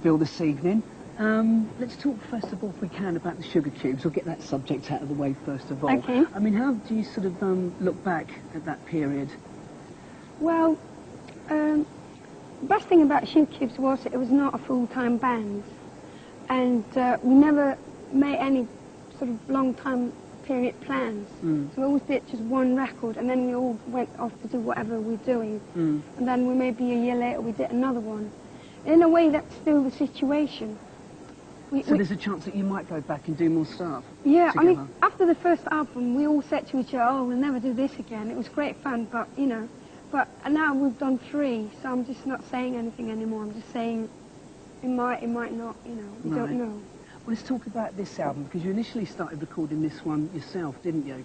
Bill, this evening. Let's talk first of all, if we can, about the sugar cubes. We'll get that subject out of the way first of all. Okay. I mean, how do you sort of look back at that period? Well, the best thing about Sugar Cubes was it was not a full-time band, and we never made any sort of long-time period plans. So we always did just one record, and then we all went off to do whatever we're doing. And then maybe a year later we did another one. In a way, that's still the situation. So there's a chance that you might go back and do more stuff? Yeah, together. I mean, after the first album, we all said to each other, oh, we'll never do this again. It was great fun, but, you know, and now we've done 3, so I'm just not saying anything anymore. I'm just saying it might not, you know, we don't know. Well, let's talk about this album, because you initially started recording this one yourself, didn't you?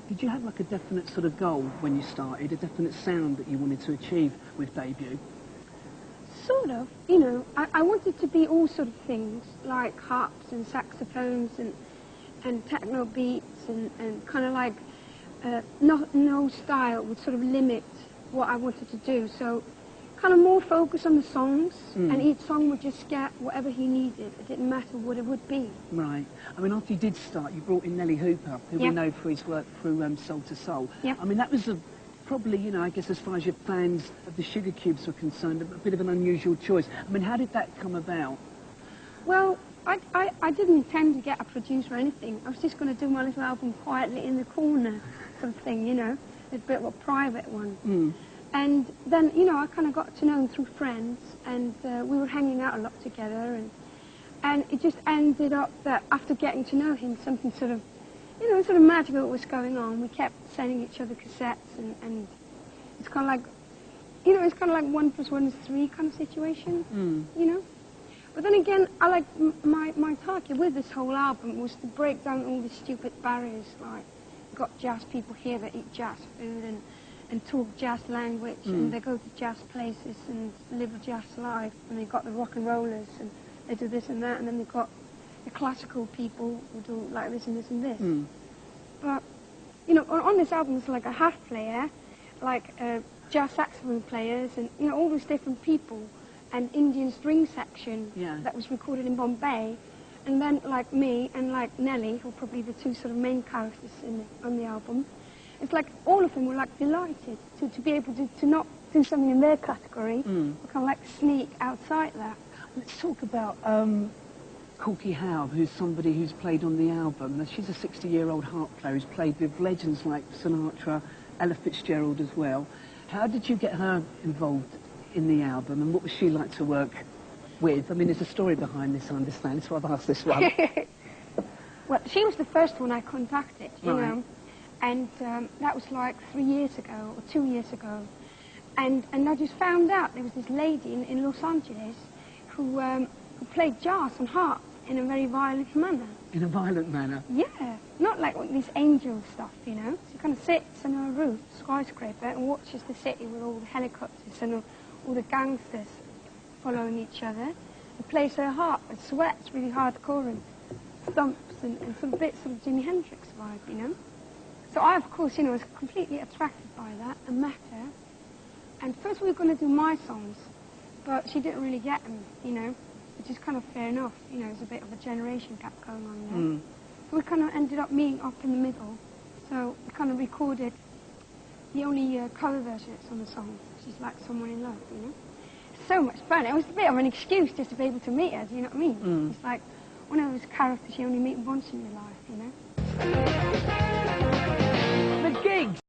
Did you have like a definite sort of goal when you started, a definite sound that you wanted to achieve with Debut? Sort of, you know, I wanted to be all sort of things, like harps and saxophones and techno beats and kind of like no style would sort of limit what I wanted to do. So kind of more focus on the songs, and each song would just get whatever he needed. It didn't matter what it would be. Right. I mean, after you did start, you brought in Nelly Hooper, who we know for his work through Soul to Soul. Yeah. I mean, that was probably, you know, I guess as far as your fans of the Sugar Cubes were concerned, a bit of an unusual choice. I mean, how did that come about? Well, I didn't intend to get a producer or anything. I was just going to do my little album quietly in the corner sort of thing, you know, a bit of a private one. And then, you know, I kind of got to know him through friends, and we were hanging out a lot together, and it just ended up that after getting to know him, something sort of, you know, sort of magical was going on. We kept sending each other cassettes, and it's kind of like, you know, it's kind of like 1 + 1 is 3 kind of situation, you know. But then again, I like my target with this whole album was to break down all the stupid barriers. Like, you've got jazz people here that eat jazz food and talk jazz language, and they go to jazz places and live a jazz life, and they've got the rock and rollers, and they do this and that, and then they've got the classical people who do like this and this and this. But, you know, on this album it's like a harp player, like jazz saxophone players, and, you know, all these different people, and Indian string section that was recorded in Bombay, and then like me and like Nelly, who are probably the 2 sort of main characters on the album. It's like all of them were like delighted to be able to not do something in their category, but kind of like sneak outside that. Let's talk about Corky Howe, who's somebody who's played on the album. Now, she's a 60-year-old harp player who's played with legends like Sinatra, Ella Fitzgerald as well. How did you get her involved in the album, and what was she like to work with? I mean, there's a story behind this, I understand, so I've asked this one. Well, she was the first one I contacted, you know, and that was like 3 years ago, or 2 years ago. And I just found out there was this lady in Los Angeles who played jazz on harp in a very violent manner. In a violent manner? Yeah, not like this angel stuff, you know. She kind of sits on her roof, skyscraper, and watches the city with all the helicopters and all the gangsters following each other, and plays her harp and sweats really hardcore and thumps and sort of bits of Jimi Hendrix vibe, you know. So I, of course, you know, was completely attracted by that and met her. And first we were going to do my songs, but she didn't really get them, you know, which is kind of fair enough. You know, there's a bit of a generation gap going on there. So we kind of ended up meeting up in the middle. So we kind of recorded the only cover version that's on the song, which is like Someone in Love, you know. So much fun. It was a bit of an excuse just to be able to meet her, do you know what I mean? It's like one of those characters you only meet once in your life, you know.